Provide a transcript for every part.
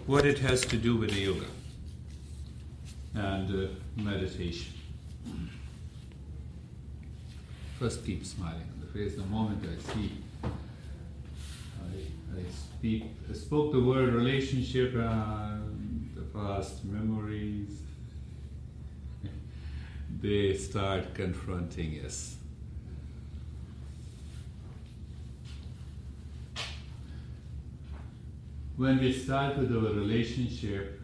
what it has to do with the yoga and meditation. First, keep smiling on the face. The moment I spoke the word relationship and the past memories, they start confronting us. When we start with our relationship,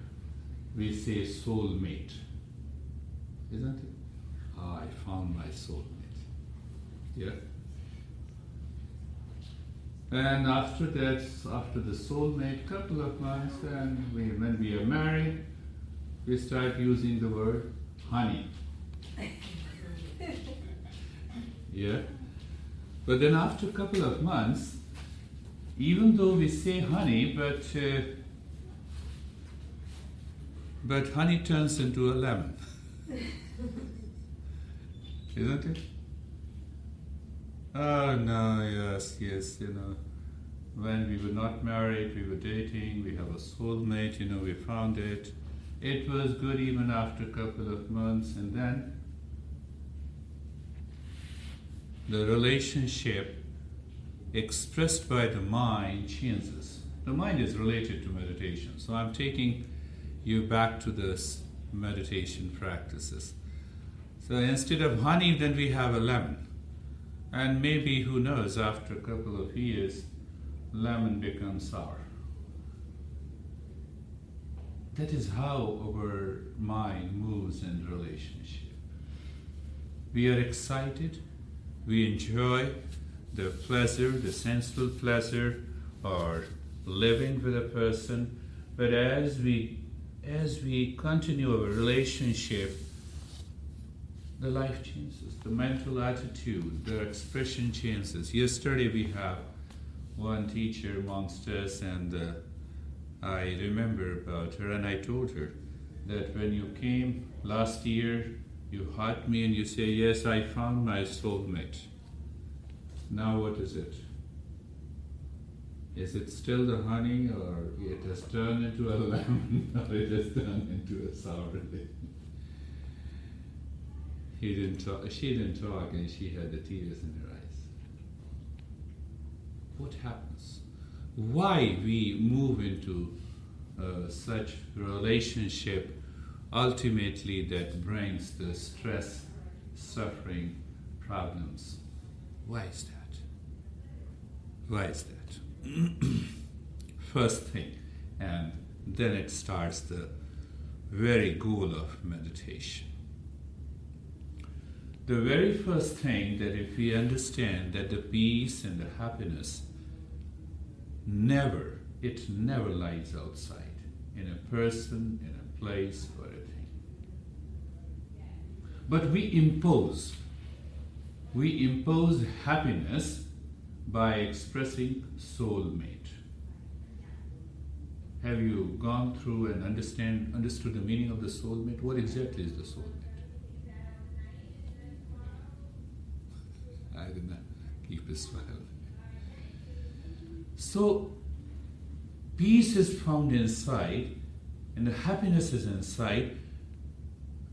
we say soulmate, isn't it? I found my soulmate. Yeah. And after that, after the soulmate, couple of months, and when we are married, we start using the word honey. Yeah. But then after a couple of months, even though we say honey, but honey turns into a lemon. Isn't it? Oh no, yes, when we were not married, we were dating, we have a soulmate, we found it. It was good even after a couple of months, and then the relationship expressed by the mind changes. The mind is related to meditation, so I'm taking you back to the meditation practices. So instead of honey, then we have a lemon. And maybe, who knows, after a couple of years, lemon becomes sour. That is how our mind moves in relationship. We are excited, we enjoy the pleasure, the sensual pleasure, or living with a person, but as we continue our relationship, the life changes, the mental attitude, the expression changes. Yesterday we have one teacher amongst us, and I remember about her, and I told her that when you came last year, you hugged me and you say, yes, I found my soulmate. Now what is it? Is it still the honey, or it has turned into a lemon, or it has turned into a sour? She didn't talk, and she had the tears in her eyes. What happens? Why we move into such relationship ultimately that brings the stress, suffering, problems? Why is that? Why is that? First thing, and then it starts the very goal of meditation. The very first thing, that if we understand that the peace and the happiness never lies outside, in a person, in a place, or a thing. But we impose happiness by expressing soulmate. Have you gone through and understood the meaning of the soulmate? What exactly is the soulmate? I did not keep a smile. So, peace is found inside, and the happiness is inside,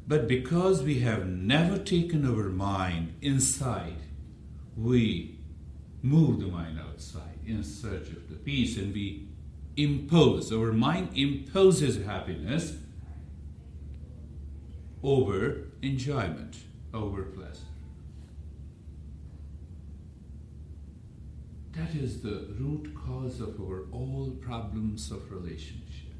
but because we have never taken our mind inside, we move the mind outside in search of the peace, and our mind imposes happiness over enjoyment, over pleasure. That is the root cause of our all problems of relationship.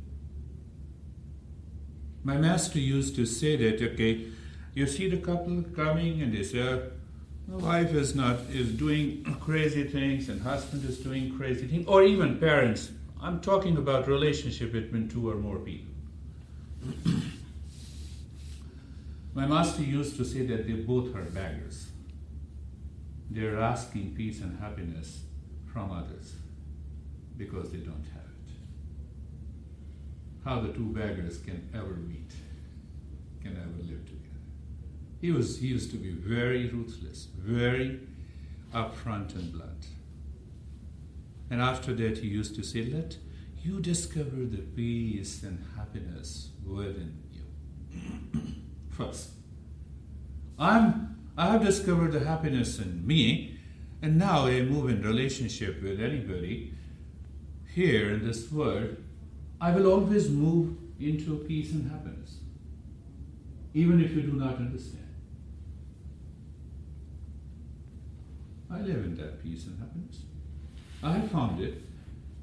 My master used to say that, okay, you see the couple coming and they say, the wife is doing crazy things and husband is doing crazy things, or even parents. I'm talking about relationship between two or more people. My master used to say that they both are beggars. They're asking peace and happiness from others because they don't have it. How the two beggars can ever meet, can ever live together. He used to be very ruthless, very upfront and blunt. And after that he used to say, let you discover the peace and happiness within you. First, I have discovered the happiness in me, and now I move in relationship with anybody here in this world. I will always move into peace and happiness, even if you do not understand. I live in that peace and happiness. I have found it.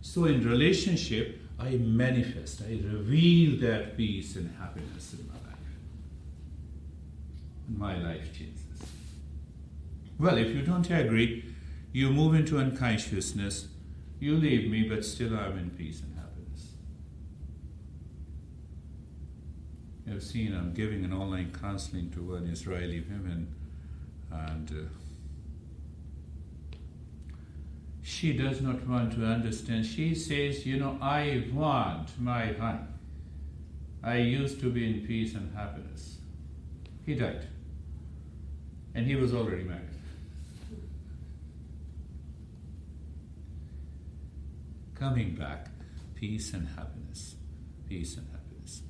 So in relationship, I manifest, I reveal that peace and happiness in my life. And my life changes. Well, if you don't agree, you move into unconsciousness, you leave me, but still I'm in peace and happiness. You've seen I'm giving an online counseling to one Israeli woman, and she does not want to understand. She says, I want my honey. I used to be in peace and happiness. He died. And he was already married. Coming back, peace and happiness. Peace and happiness.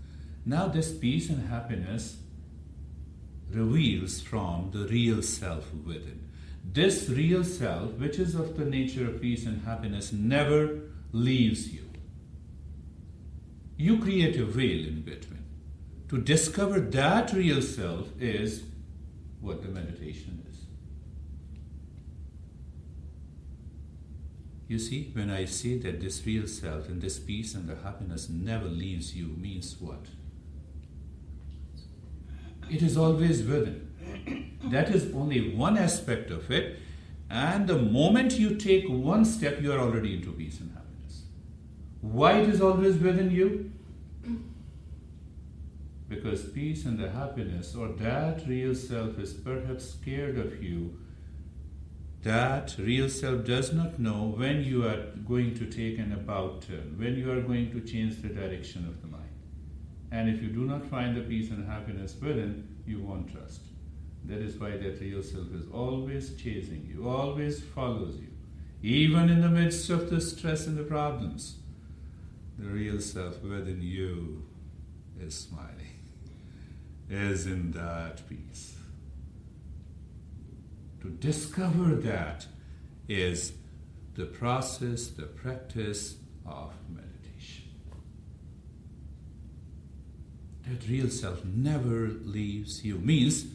Now this peace and happiness reveals from the real self within. This real self, which is of the nature of peace and happiness, never leaves you. You create a veil in between. To discover that real self is what the meditation is. You see, when I say that this real self and this peace and the happiness never leaves you, means what? It is always within. That is only one aspect of it, and the moment you take one step, you are already into peace and happiness. Why it is always within you? Because peace and the happiness, or that real self, is perhaps scared of you. That real self does not know when you are going to take an about turn, when you are going to change the direction of the mind. And if you do not find the peace and happiness within, you won't trust. That is why that real self is always chasing you, always follows you. Even in the midst of the stress and the problems, the real self within you is smiling, is in that peace. To discover that is the process, the practice of meditation. That real self never leaves you. Means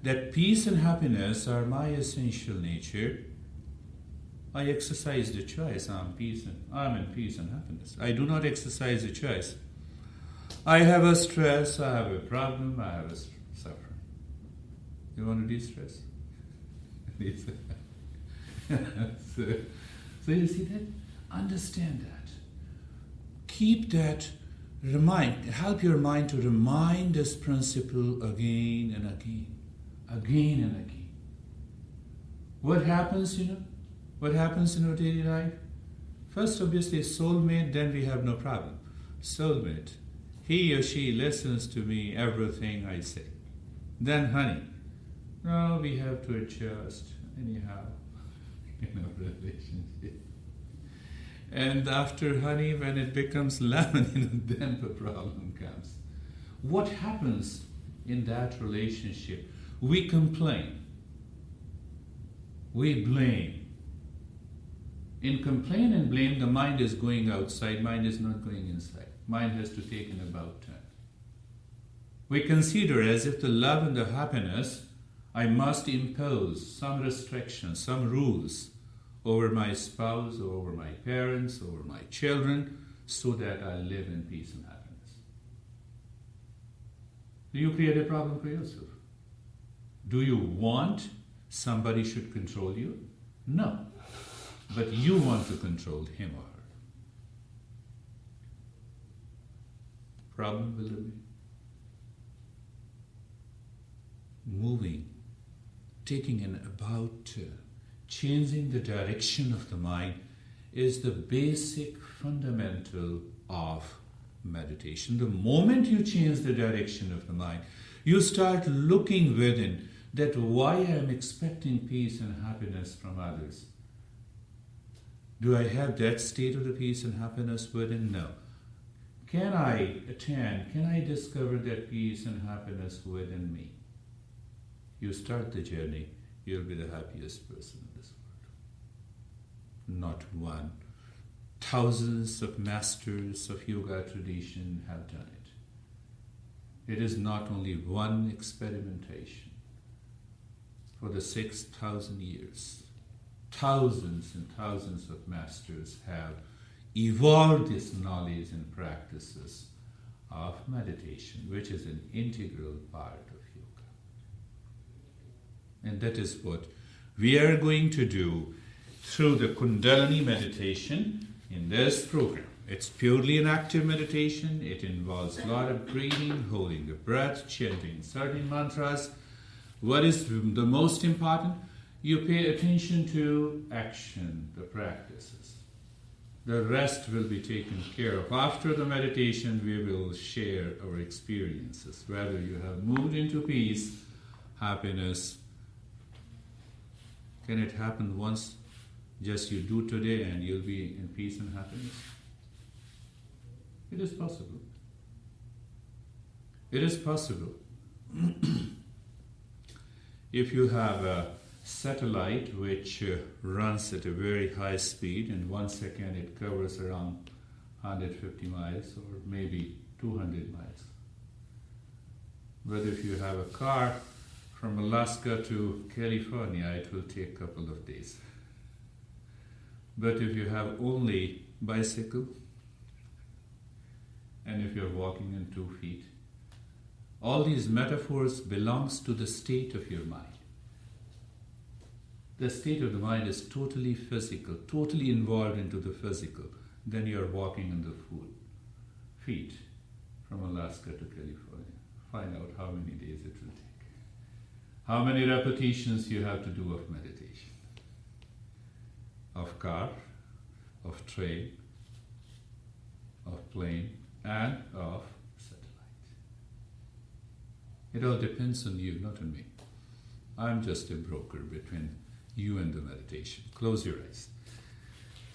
that peace and happiness are my essential nature. I exercise the choice. I'm in peace and happiness. I do not exercise the choice. I have a stress, I have a problem, I have a suffering. You want to de-stress? So you see that? Understand that. Keep that, help your mind to remind this principle again and again. Again and again. What happens, What happens in our daily life? First, obviously, soulmate, then we have no problem. Soulmate. He or she listens to me, everything I say. Then honey. No, we have to adjust anyhow in our relationship. And after honey, when it becomes lemon, then the problem comes. What happens in that relationship? We complain. We blame. In complain and blame, the mind is going outside, mind is not going inside. Mind has to take an about turn. We consider as if the love and the happiness, I must impose some restrictions, some rules over my spouse, over my parents, over my children, so that I live in peace and happiness. Do you create a problem for yourself? Do you want somebody should control you? No. But you want to control him or her. Problem will remain. Moving, taking an about turn, changing the direction of the mind is the basic fundamental of meditation. The moment you change the direction of the mind, you start looking within that why I am expecting peace and happiness from others. Do I have that state of the peace and happiness within? No. Can I discover that peace and happiness within me? You start the journey, you'll be the happiest person in this world. Not one. Thousands of masters of yoga tradition have done it. It is not only one experimentation. For the 6,000 years, thousands and thousands of masters have evolved this knowledge and practices of meditation, which is an integral part of yoga. And that is what we are going to do through the Kundalini meditation in this program. It's purely an active meditation. It involves a lot of breathing, holding the breath, chanting certain mantras. What is the most important? You pay attention to action, the practices. The rest will be taken care of. After the meditation, we will share our experiences, whether you have moved into peace, happiness. Can it happen once? Just you do today and you'll be in peace and happiness? It is possible. It is possible. If you have a satellite which runs at a very high speed, in 1 second it covers around 150 miles or maybe 200 miles. But if you have a car from Alaska to California, it will take a couple of days. But if you have only bicycle, and if you're walking in 2 feet, all these metaphors belongs to the state of your mind. The state of the mind is totally physical, totally involved into the physical. Then you are walking in the feet from Alaska to California. Find out how many days it will take. How many repetitions you have to do of meditation. Of car, of train, of plane, and of satellite. It all depends on you, not on me. I'm just a broker between you and the meditation. Close your eyes.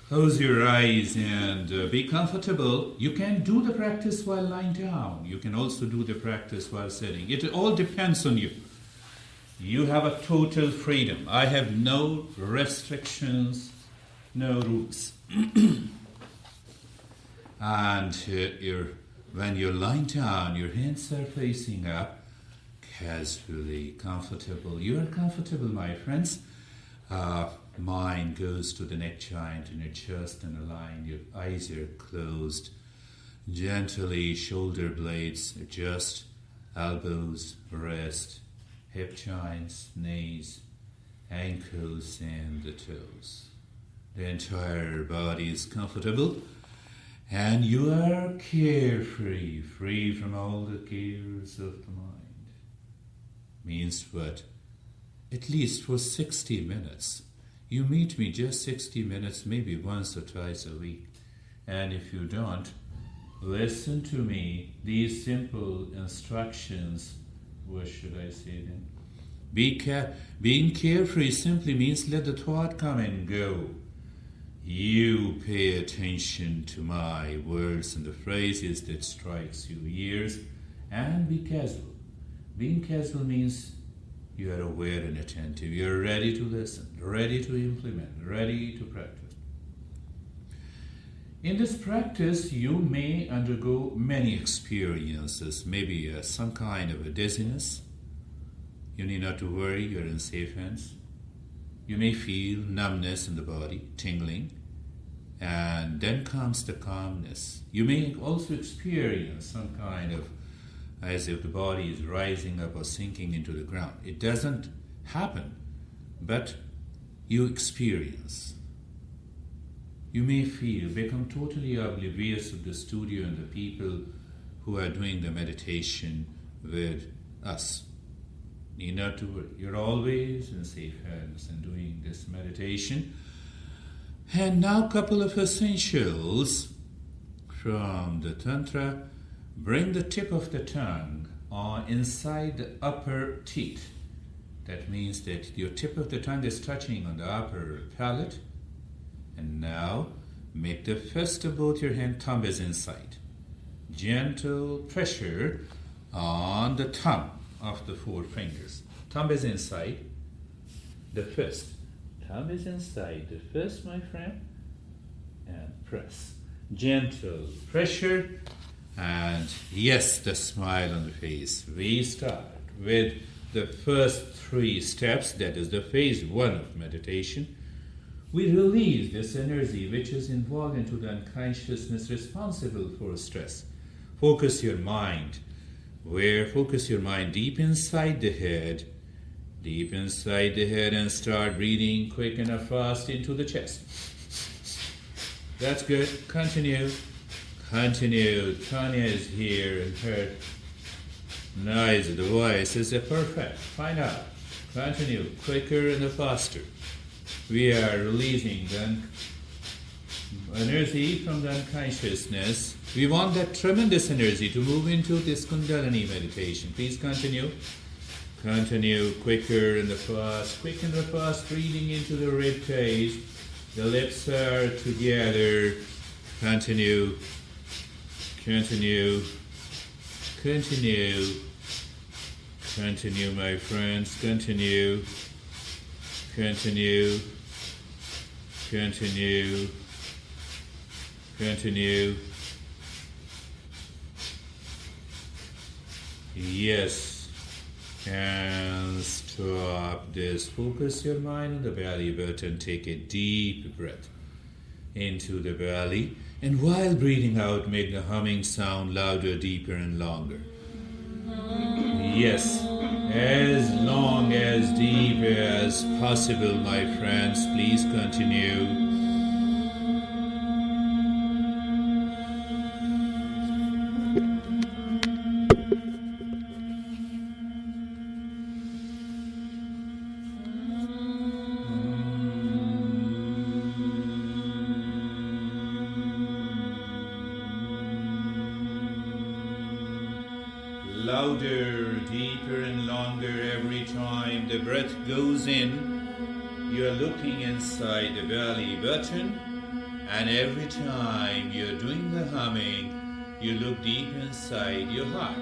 Close your eyes and be comfortable. You can do the practice while lying down. You can also do the practice while sitting. It all depends on you. You have a total freedom. I have no restrictions, no rules. And when you're lying down, your hands are facing up, casually, comfortable. You are comfortable, my friends. Mind goes to the neck joint in your chest and align. Your eyes are closed. Gently, shoulder blades adjust, elbows, wrist, hip joints, knees, ankles, and the toes. The entire body is comfortable, and you are carefree, free from all the cares of the mind. Means what? At least for 60 minutes. You meet me just 60 minutes, maybe once or twice a week. And if you don't, listen to me, these simple instructions. What should I say then? Being carefree simply means let the thought come and go. You pay attention to my words and the phrases that strikes your ears, and be casual. Being casual means you are aware and attentive. You are ready to listen, ready to implement, ready to practice. In this practice, you may undergo many experiences, maybe some kind of a dizziness. You need not to worry, you're in safe hands. You may feel numbness in the body, tingling, and then comes the calmness. You may also experience some kind of as if the body is rising up or sinking into the ground. It doesn't happen, but you experience. You may become totally oblivious of the studio and the people who are doing the meditation with us. Need not to worry. You're always in safe hands and doing this meditation. And now a couple of essentials from the Tantra. Bring the tip of the tongue inside the upper teeth. That means that your tip of the tongue is touching on the upper palate, And now, make the first of both your hand, thumb is inside. Gentle pressure on the thumb of the four fingers. Thumb is inside. The first. Thumb is inside the first, my friend. And press. Gentle pressure. And yes, the smile on the face. We start with the first three steps. That is the phase 1 of meditation. We release this energy which is involved into the unconsciousness responsible for stress. Focus your mind. Focus your mind deep inside the head. Deep inside the head, and start breathing quick and fast into the chest. That's good. Continue. Tanya is here and her nice. The voice is perfect. Find out. Continue. Quicker and faster. We are releasing the energy from the unconsciousness. We want that tremendous energy to move into this Kundalini meditation. Please continue. Continue quicker and fast. Quick and fast, breathing into the rib cage. The lips are together. Continue, my friends. Continue. Yes. And stop this. Focus your mind on the belly button. Take a deep breath into the belly. And while breathing out, make the humming sound louder, deeper, and longer. Yes. As long, as deep as possible, my friends. Please continue. Louder, deeper and longer every time the breath goes in. You're looking inside the belly button, and every time you're doing the humming, you look deep inside your heart.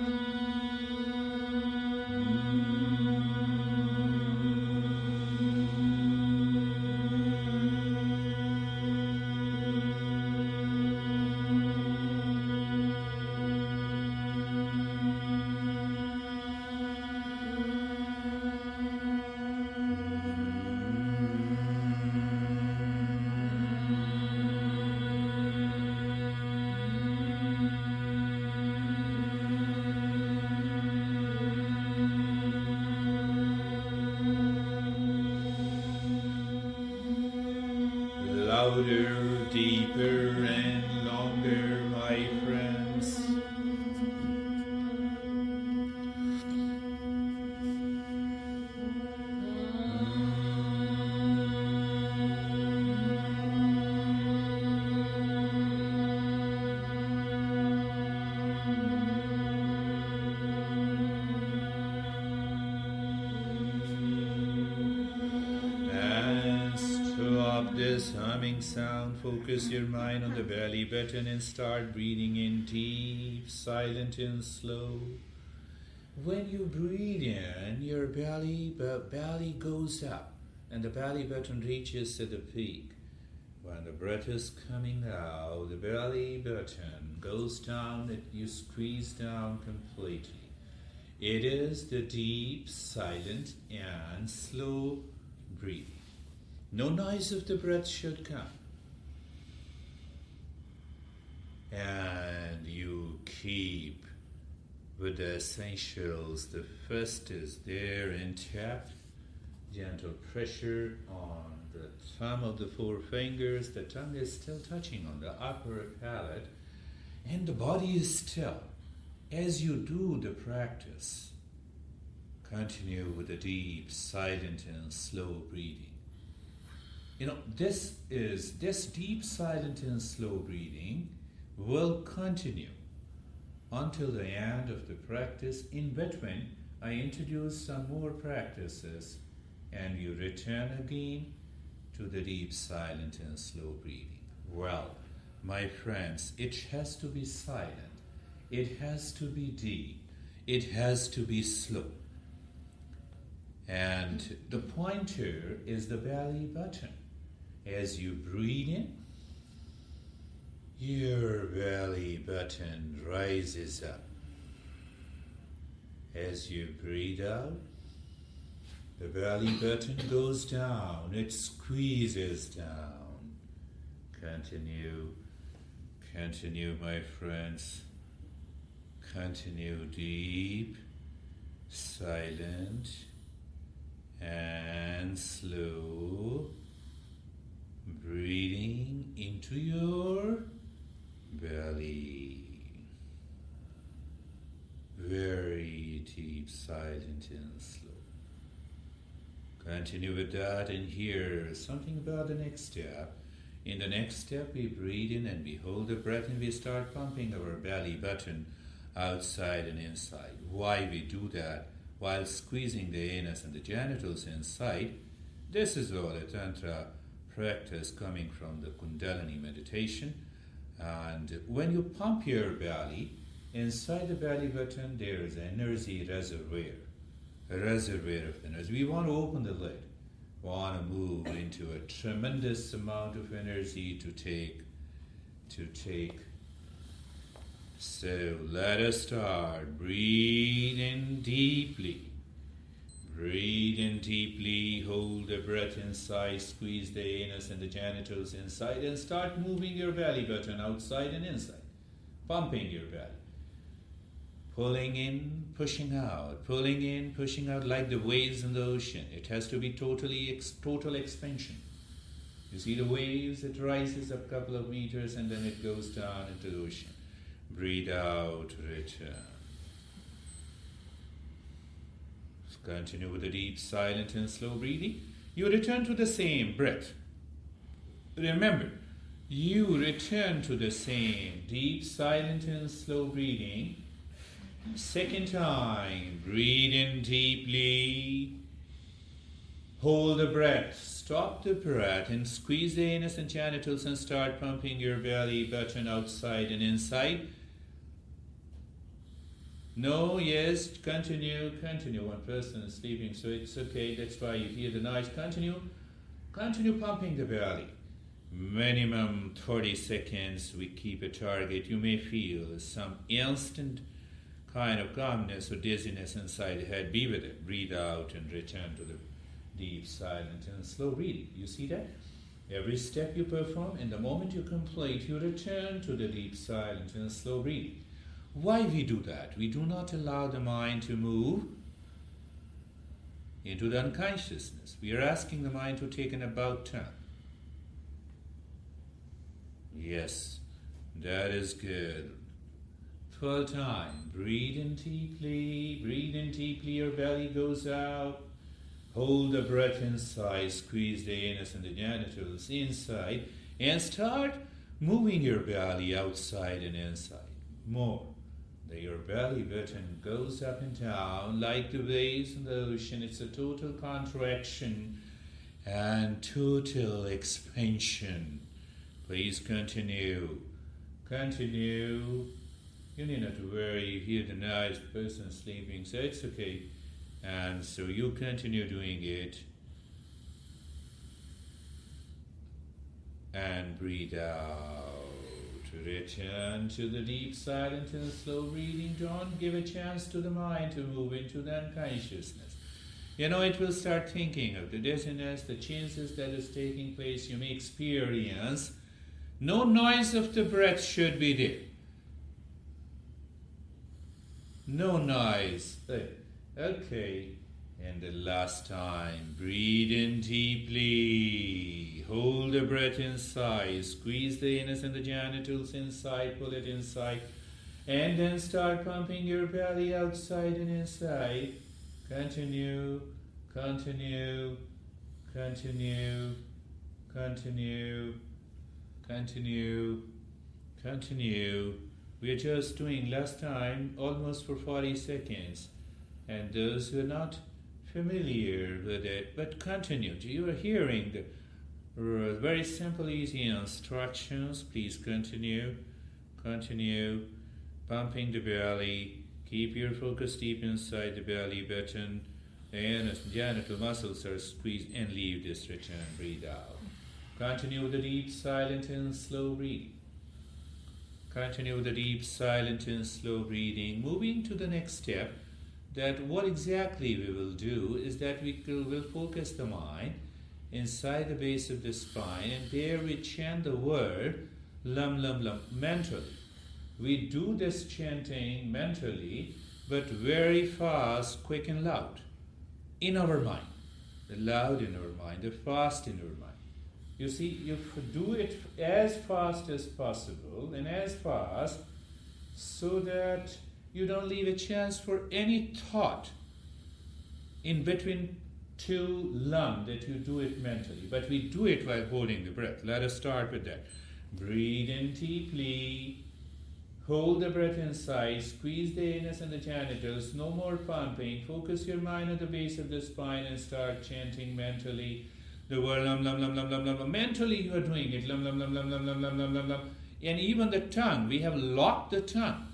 Louder, deeper and longer, my friends. This humming sound, focus your mind on the belly button and start breathing in deep, silent and slow. When you breathe in, your belly goes up and the belly button reaches to the peak. When the breath is coming out, the belly button goes down, you squeeze down completely. It is the deep, silent and slow breathing. No noise of the breath should come. And you keep with the essentials. The first is there intact. Gentle pressure on the thumb of the four fingers. The tongue is still touching on the upper palate. And the body is still. As you do the practice, continue with the deep, silent and slow breathing. This deep, silent and slow breathing will continue until the end of the practice. In between, I introduce some more practices and you return again to the deep, silent, and slow breathing. Well, my friends, it has to be silent. It has to be deep. It has to be slow. And the pointer is the belly button. As you breathe in, your belly button rises up. As you breathe out, the belly button goes down. It squeezes down. Continue, my friends. Continue deep, silent, and slow, breathing into your belly. Very deep, silent, and slow. Continue with that, and hear something about the next step. In the next step, we breathe in and we hold the breath and we start pumping our belly button outside and inside. Why we do that? While squeezing the anus and the genitals inside. This is all a Tantra practice coming from the Kundalini meditation. And when you pump your belly, inside the belly button there is an energy reservoir. A reservoir of energy. We want to open the lid. We want to move into a tremendous amount of energy to take. So let us start. Breathe in deeply. Breathe in deeply. Hold the breath inside. Squeeze the anus and the genitals inside and start moving your belly button outside and inside. Pumping your belly. Pulling in, pushing out. Pulling in, pushing out like the waves in the ocean. It has to be total expansion. You see the waves, it rises up a couple of meters and then it goes down into the ocean. Breathe out, return. Continue with the deep, silent, and slow breathing. You return to the same breath. Remember, you return to the same deep, silent, and slow breathing. Second time, breathe in deeply. Hold the breath. Stop the breath and squeeze the anus and genitals and start pumping your belly button outside and inside. No, yes, continue. One person is sleeping, so it's okay. That's why you hear the noise. Continue pumping the belly. Minimum 30 seconds, we keep a target. You may feel some instant kind of calmness or dizziness inside the head. Be with it. Breathe out and return to the deep, silent, and slow breathing. You see that? Every step you perform, and the moment you complete, you return to the deep, silent, and slow breathing. Why we do that? We do not allow the mind to move into the unconsciousness. We are asking the mind to take an about turn. Yes, that is good. Full time. Breathe in deeply, your belly goes out. Hold the breath inside, squeeze the anus and the genitals inside, and start moving your belly outside and inside. More. Your belly button goes up and down like the waves in the ocean. It's a total contraction and total expansion. Please continue. You need not to worry. You hear the noise, the person sleeping, so it's okay. And so you continue doing it. And breathe out. Return to the deep, silent, and slow breathing. Don't give a chance to the mind to move into the unconsciousness. It will start thinking of the dizziness, the changes that is taking place. You may experience. No noise of the breath should be there. No noise. Okay. And the last time, breathe in deeply. Hold the breath inside. Squeeze the anus and the genitals inside. Pull it inside. And then start pumping your belly outside and inside. Continue. We are just doing last time almost for 40 seconds. And those who are not familiar with it, but continue. You are hearing Very simple, easy instructions. Please continue. Continue. Pumping the belly. Keep your focus deep inside the belly button. And as genital muscles are squeezed, and leave this return. Breathe out. Continue with the deep, silent, and slow breathing. Continue with the deep, silent, and slow breathing. Moving to the next step, that what exactly we will do is that we will focus the mind inside the base of the spine, and there we chant the word lam lam lam mentally. We do this chanting mentally, but very fast, quick and loud in our mind. The loud in our mind, the fast in our mind. You see, you do it as fast as possible and as fast so that you don't leave a chance for any thought in between two lam, that you do it mentally. But we do it while holding the breath. Let us start with that. Breathe in deeply. Hold the breath inside. Squeeze the anus and the genitals. No more pumping. Focus your mind at the base of the spine and start chanting mentally the word lam lam lam lam lam lam. Mentally you are doing it. Lam lam lam lam lam lam lam lam lam lam. And even the tongue, we have locked the tongue.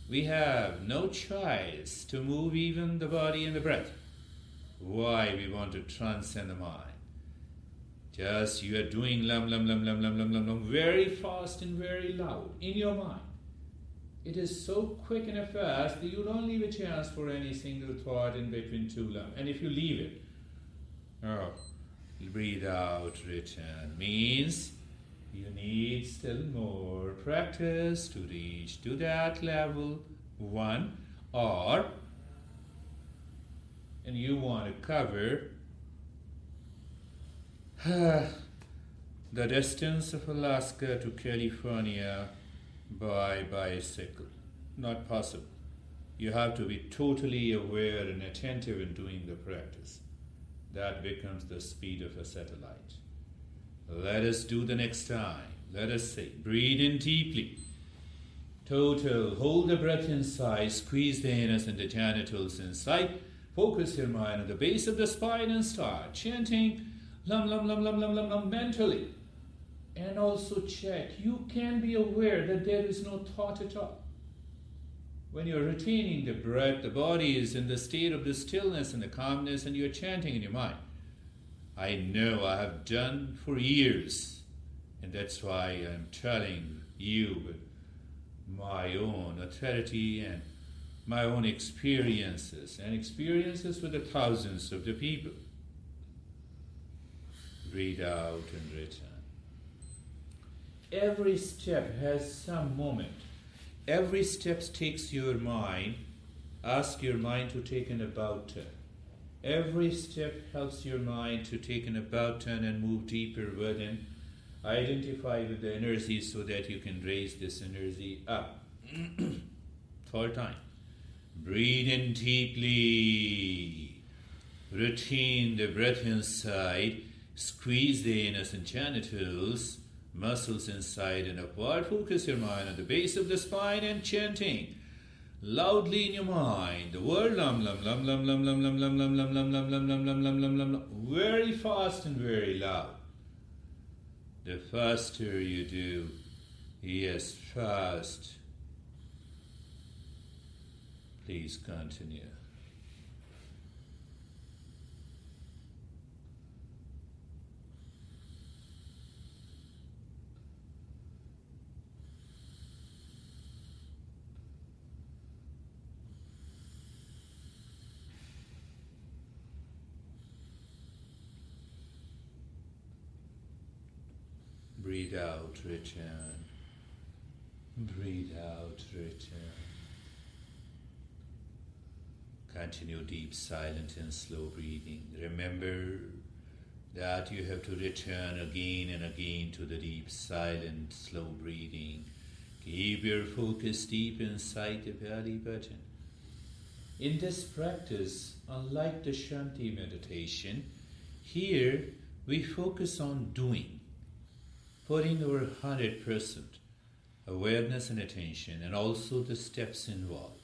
We have no choice to move even the body and the breath. Why? We want to transcend the mind. Just you are doing lam lam lam lam lam lam lam lam very fast and very loud in your mind. It is so quick and fast that you don't leave a chance for any single thought in between two lam. And if you leave it, breathe out, return. Means you need still more practice to reach to that level 1, and you want to cover the distance of Alaska to California by bicycle. Not possible. You have to be totally aware and attentive in doing the practice. That becomes the speed of a satellite. Let us do the next time. Let us say, breathe in deeply. Total, hold the breath inside, squeeze the anus and the genitals inside. Focus your mind on the base of the spine and start chanting lam lam lam lam lam lam lam mentally. And also check, you can be aware that there is no thought at all. When you're retaining the breath, the body is in the state of the stillness and the calmness, and you're chanting in your mind. I know I have done for years, and that's why I'm telling you with my own authority and my own experiences, and experiences with the thousands of the people. Breathe out and return. Every step has some moment. Every step takes your mind. Ask your mind to take an about turn. Every step helps your mind to take an about turn and move deeper within. Identify with the energy so that you can raise this energy up. Third time. Breathe in deeply. Retain the breath inside. Squeeze the anus and genitals. Muscles inside and upward. Focus your mind on the base of the spine and chanting loudly in your mind the word lam lam lam lam lam lam lam lam lam lam lam lam lam lam lam lam lam lam lam, very fast and very loud. The faster you do, yes, fast. Please continue. Breathe out, return. Breathe out, return. Continue deep, silent and slow breathing. Remember that you have to return again and again to the deep, silent, slow breathing. Keep your focus deep inside the belly button. In this practice, unlike the Shanti meditation, here we focus on doing. Putting our 100% awareness and attention, and also the steps involved.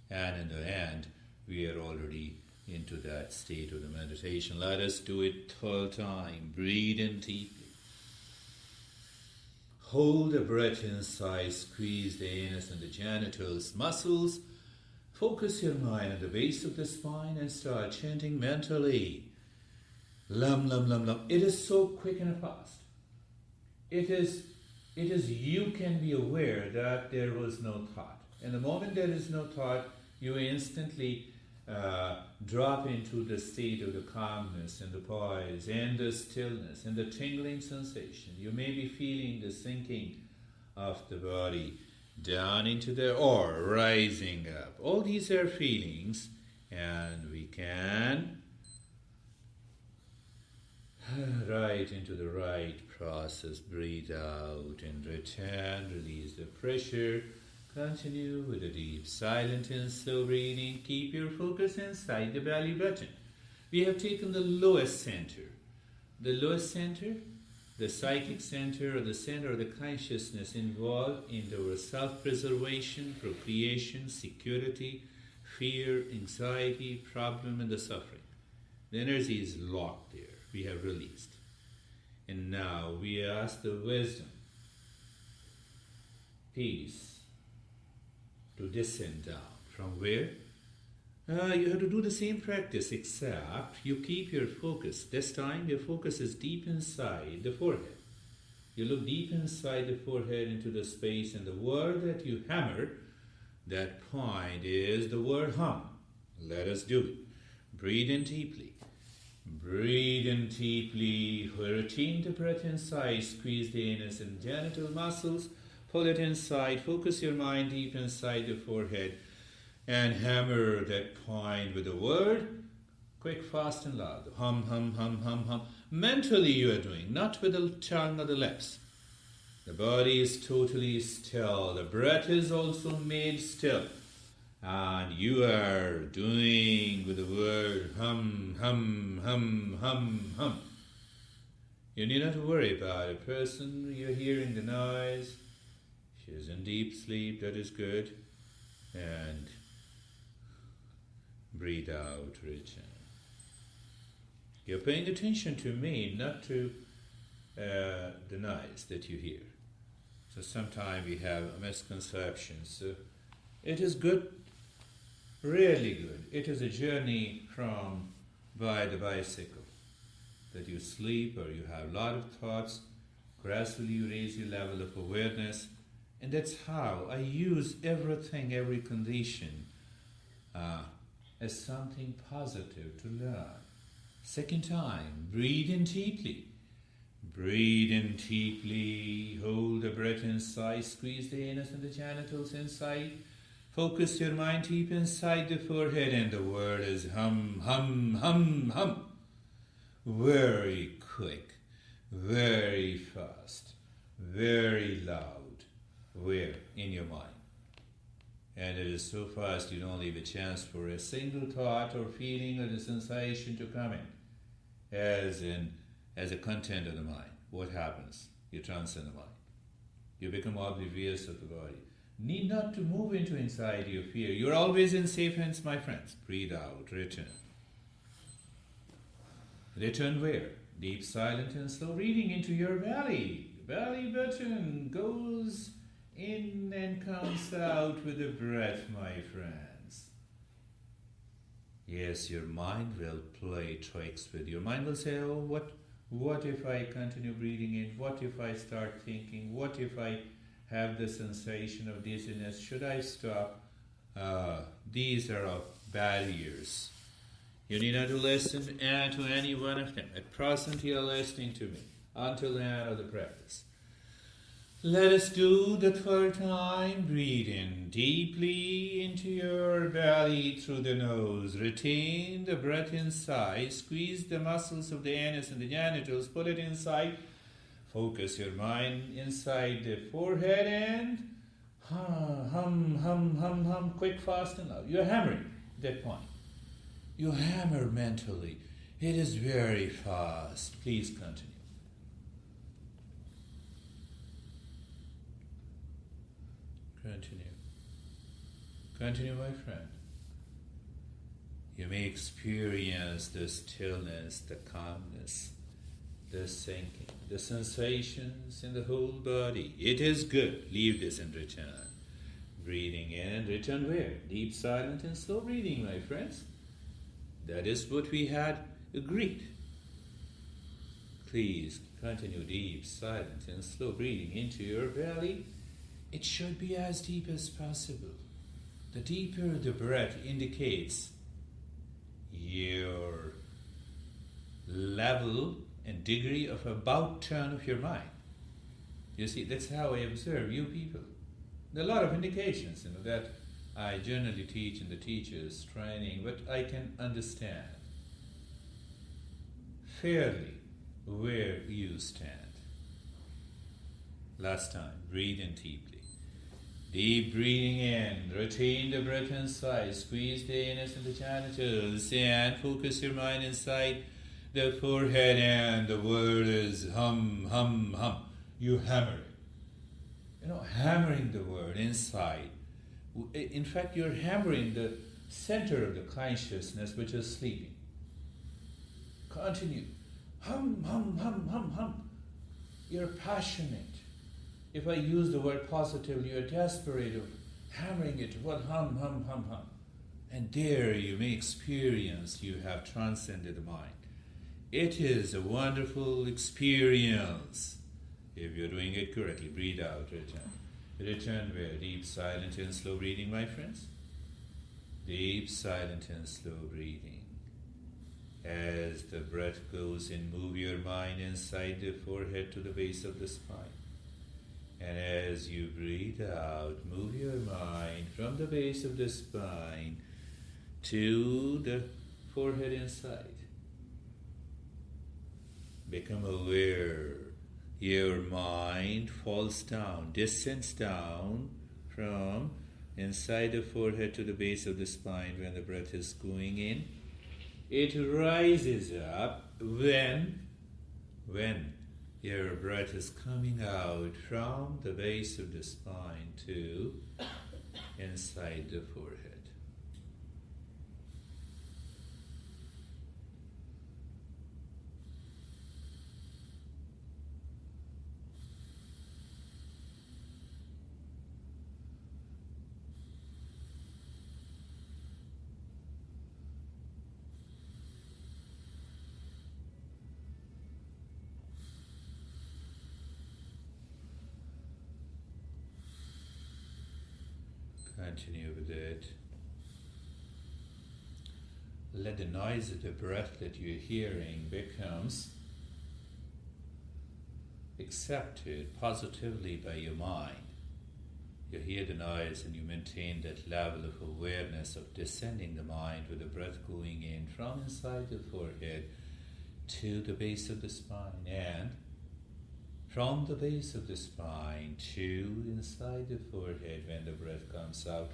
And in the end, we are already into that state of the meditation. Let us do it third time. Breathe in deeply. Hold the breath inside, squeeze the anus and the genitals muscles. Focus your mind on the base of the spine and start chanting mentally. Lam, lam, lam, lam. It is so quick and fast. It is you can be aware that there was no thought. And the moment there is no thought, you instantly drop into the state of the calmness and the poise and the stillness and the tingling sensation. You may be feeling the sinking of the body down into the or rising up. All these are feelings, and we can right into the right process. Breathe out and return. Release the pressure. Continue with a deep, silent and slow breathing. Keep your focus inside the belly button. We have taken the lowest center. The lowest center, the psychic center, or the center of the consciousness involved in our self-preservation, procreation, security, fear, anxiety, problem, and the suffering. The energy is locked there. We have released. And now we ask the wisdom, peace, to descend down. From where? You have to do the same practice, except you keep your focus. This time your focus is deep inside the forehead. You look deep inside the forehead into the space, and the word that you hammer, that point is the word hum. Let us do it. Breathe in deeply. Breathe in deeply. Retain the breath inside. Squeeze the anus and genital muscles. Pull it inside. Focus your mind deep inside the forehead and hammer that point with the word. Quick, fast, and loud. Hum, hum, hum, hum, hum. Mentally you are doing, not with the tongue or the lips. The body is totally still. The breath is also made still. And you are doing with the word hum, hum, hum, hum, hum. You need not to worry about a person. You're hearing the noise. She is in deep sleep. That is good. And breathe out, return. You're paying attention to me, not to the noise that you hear. So sometimes we have misconceptions. So it is good, really good. It is a journey from by the bicycle, that you sleep or you have a lot of thoughts. Gradually you raise your level of awareness, and that's how I use everything, every condition as something positive to learn. Second time, breathe in deeply. Breathe in deeply. Hold the breath inside. Squeeze the anus and the genitals inside. Focus your mind deep inside the forehead, and the word is hum, hum, hum, hum. Very quick, very fast, very loud. Where? In your mind. And it is so fast you don't leave a chance for a single thought or feeling or the sensation to come in. As a content of the mind. What happens? You transcend the mind. You become oblivious of the body. Need not to move into anxiety or fear. You're always in safe hands, my friends. Breathe out, return. Return where? Deep, silent, and slow breathing into your belly. Belly button goes in and comes out with the breath, my friends. Yes, your mind will play tricks with you. Your mind will say, oh, what if I continue breathing in? What if I start thinking? What if I have the sensation of dizziness? Should I stop? These are all barriers. You need not to listen to any one of them. At present, you are listening to me until the end of the practice. Let us do the third time. Breathe in deeply into your belly through the nose. Retain the breath inside. Squeeze the muscles of the anus and the genitals. Put it inside. Focus your mind inside the forehead and hum, hum, hum, hum, hum. Quick, fast, and loud. You're hammering at that point. You hammer mentally. It is very fast. Please continue. Continue. Continue, my friend. You may experience the stillness, the calmness, the sinking, the sensations in the whole body. It is good. Leave this and return. Breathing in, return where? Deep, silent, and slow breathing, my friends. That is what we had agreed. Please continue deep, silent, and slow breathing into your belly. It should be as deep as possible. The deeper the breath indicates your level and degree of about turn of your mind. You see, that's how I observe you people. There are a lot of indications, that I generally teach in the teacher's training, but I can understand fairly where you stand. Last time, breathe in deeply. Deep breathing in, retain the breath inside, squeeze the anus and the genitals, and focus your mind inside the forehead, and the word is hum, hum, hum. You hammer it. Hammering the word inside. In fact, you're hammering the center of the consciousness which is sleeping. Continue. Hum, hum, hum, hum, hum. You're passionate. If I use the word positively, you're desperate of hammering it. Well, hum, hum, hum, hum. And there you may experience you have transcended the mind. It is a wonderful experience. If you're doing it correctly, breathe out, return. Return where? Deep, silent, and slow breathing, my friends. Deep, silent, and slow breathing. As the breath goes in, move your mind inside the forehead to the base of the spine. And as you breathe out, move your mind from the base of the spine to the forehead inside. Become aware. Your mind falls down, descends down from inside the forehead to the base of the spine when the breath is going in. It rises up when your breath is coming out from the base of the spine to inside the forehead. Continue with it. Let the noise of the breath that you're hearing becomes accepted positively by your mind. You hear the noise and you maintain that level of awareness of descending the mind with the breath going in from inside the forehead to the base of the spine, and from the base of the spine to inside the forehead when the breath comes out.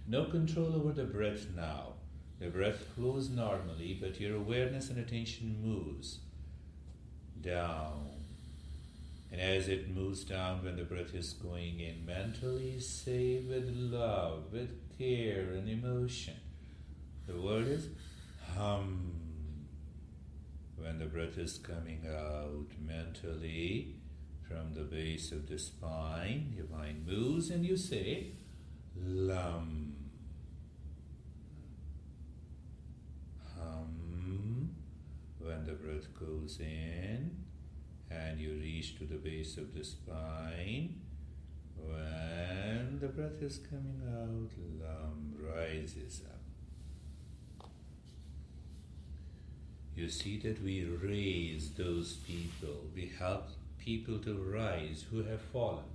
No control over the breath now. The breath flows normally, but your awareness and attention moves down. And as it moves down when the breath is going in, mentally say with love, with care and emotion. The word is hum. When the breath is coming out, mentally, from the base of the spine, your mind moves and you say, Lam. Hum. When the breath goes in and you reach to the base of the spine, when the breath is coming out, Lam rises up. You see that we raise those people, we help people to rise who have fallen.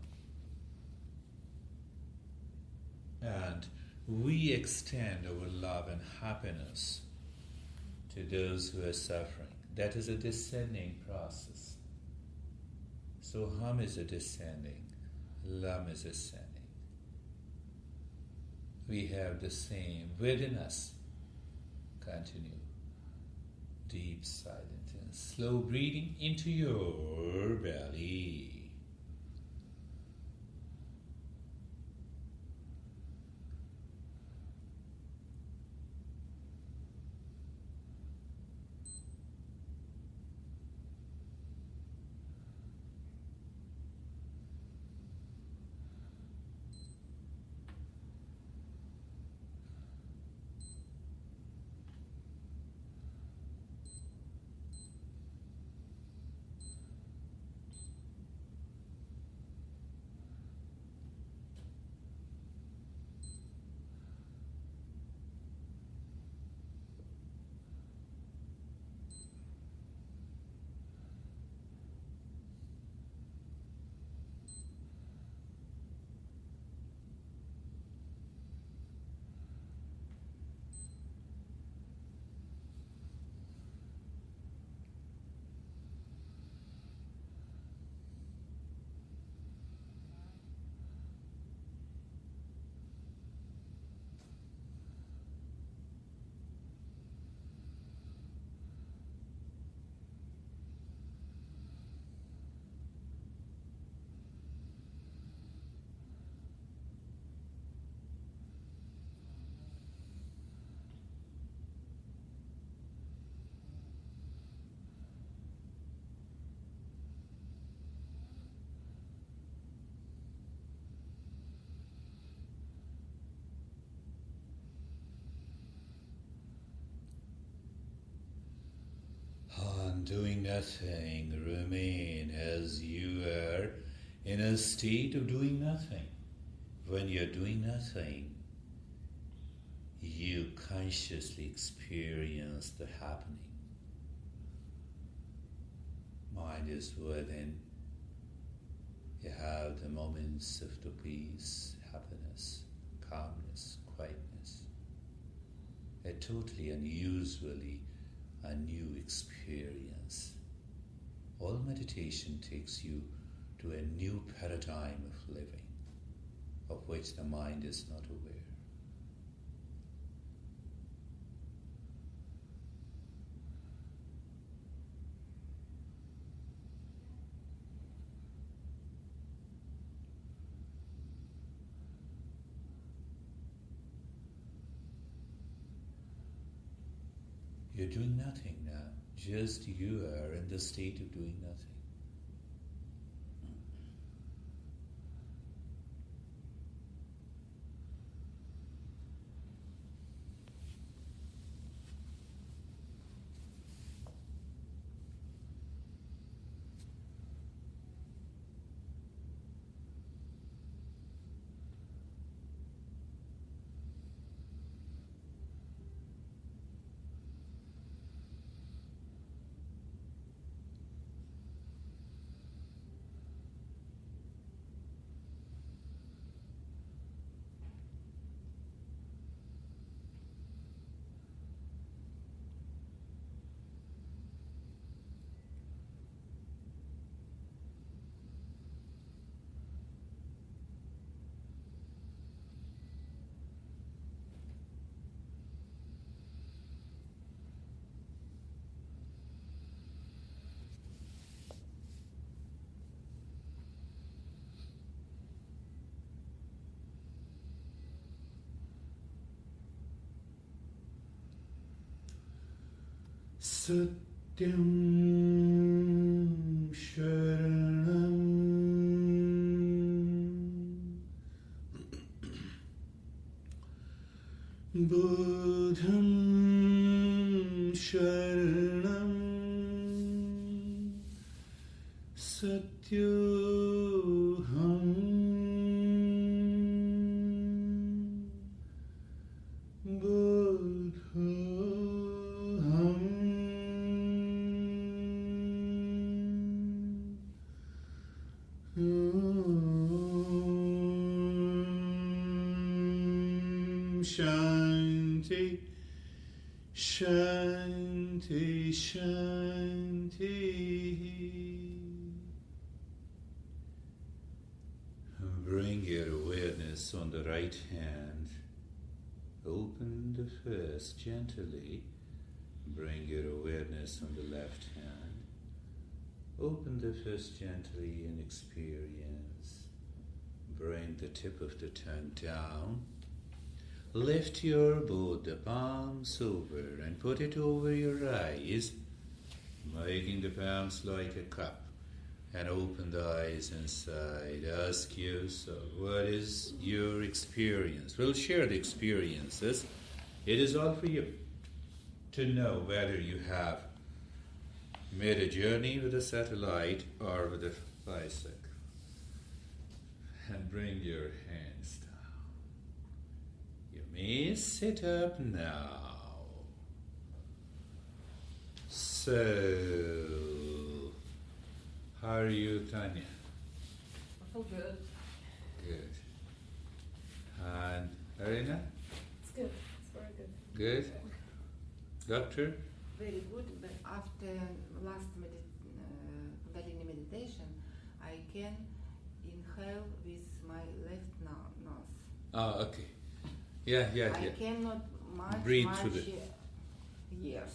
And we extend our love and happiness to those who are suffering. That is a descending process. So hum is a descending, lam is ascending. We have the same within us. Continue. Deep, silent, and slow breathing into your belly. doing nothing, remain as you are in a state of doing nothing. When you're doing nothing, you consciously experience the happening. Mind is within. You have the moments of the peace, happiness, calmness, quietness. A totally unusually a new experience. All meditation takes you to a new paradigm of living, of which the mind is not aware. You're doing nothing now. Just you are in the state of doing nothing. Satyam Sharanam Buddham Sharanam Satyoham Shanti, Shanti, Shanti. Bring your awareness on the right hand. Open the fist gently. Bring your awareness on the left hand. Open the fist gently and experience. Bring the tip of the tongue down. Lift your both the palms over and put it over your eyes, making the palms like a cup, and open the eyes inside. Ask yourself, what is your experience? We'll share the experiences. It is all for you to know whether you have made a journey with a satellite or with a bicycle. And bring your hands down. You may sit up now. So, how are you, Tanya? I feel good. Good. And Arina? It's good. It's very good. Good. Doctor? Very good, but after last Kundalini meditation, I can inhale with my left nose. Oh, okay. Yeah. I cannot Breathe much through the... years.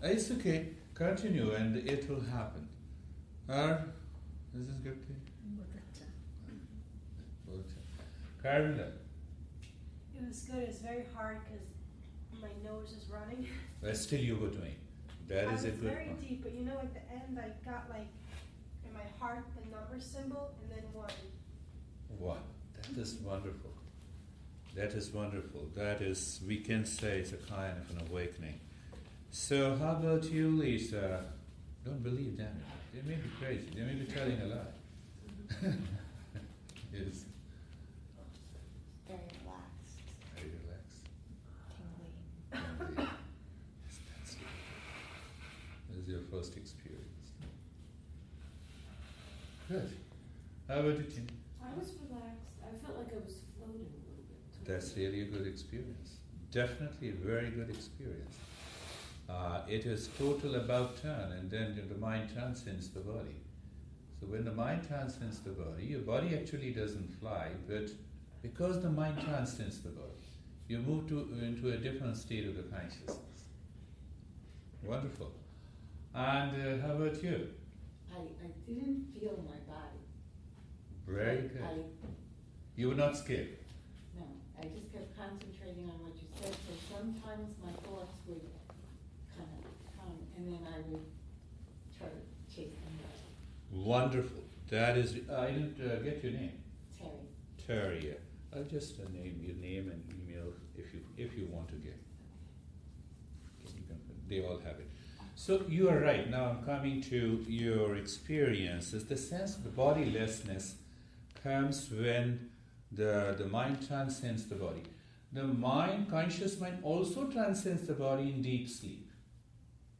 It's okay. Continue and it will happen. This is good thing? Carla? It was good. It's very hard because my nose is running. But still you were doing. That is a good very one. deep, but at the end I got in my heart the number symbol and then one. Wow, that is wonderful. That is wonderful. That is, we can say it's a kind of an awakening. So how about you, Lisa? Don't believe them. They may be crazy. They may be telling a lie. Yes. Very relaxed, Very relaxed. tingly. Yes, that's it. This is your first experience. Good. How about you, Tina? I was relaxed. I felt like I was floating a little bit. That's really a good experience. Definitely a very good experience. It is total about turn, and then the mind transcends the body. So when the mind transcends the body, your body actually doesn't fly, but because the mind transcends the body, you move into a different state of the consciousness. Wonderful. And how about you? I didn't feel my body. Very good. You were not scared? No, I just kept concentrating on what you said, so sometimes my thoughts would kind of come, and then I would try to chase them down. Wonderful. That is, I didn't get your name. Terry. Terry. Yeah. I'll just name your name and email if you want to get. You can, they all have it. So you are right. Now I'm coming to your experiences. The sense of the bodilessness comes when the mind transcends the body. The mind, conscious mind, also transcends the body in deep sleep.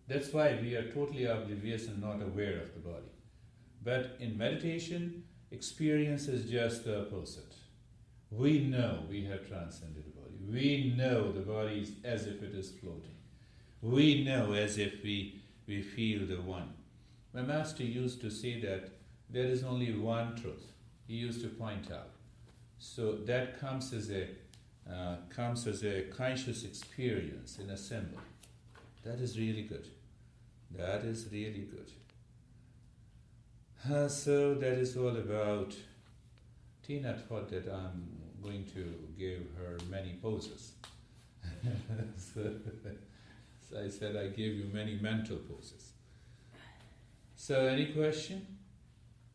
That's why we are totally oblivious and not aware of the body. But in meditation, experience is just the opposite. We know we have transcended the body. We know the body is as if it is floating. We know as if we feel the one. My master used to say that there is only one truth. He used to point out. So that comes as a conscious experience in a symbol. That is really good. That is really good. So that is all about. Tina thought that I'm going to give her many poses. So I said I gave you many mental poses. So any question?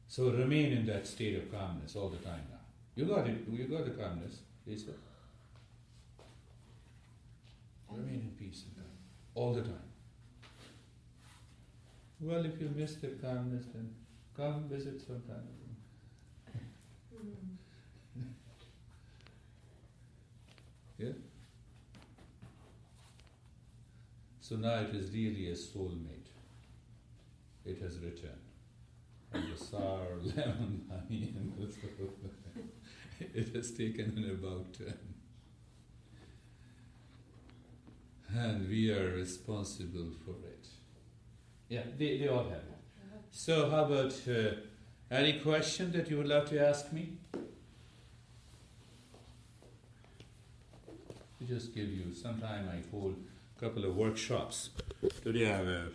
So remain in that state of calmness all the time now. You got it. You got the calmness, Lisa. Remain in peace and calm all the time. Well, if you miss the calmness, then come visit sometime. Yeah? So now it is really a soulmate. It has returned. And the sour lemon honey and the soul. It has taken an about turn. And we are responsible for it. Yeah, they all have it. So how about any question that you would love to ask me? To just give you some time. I hold a couple of workshops. Today I have a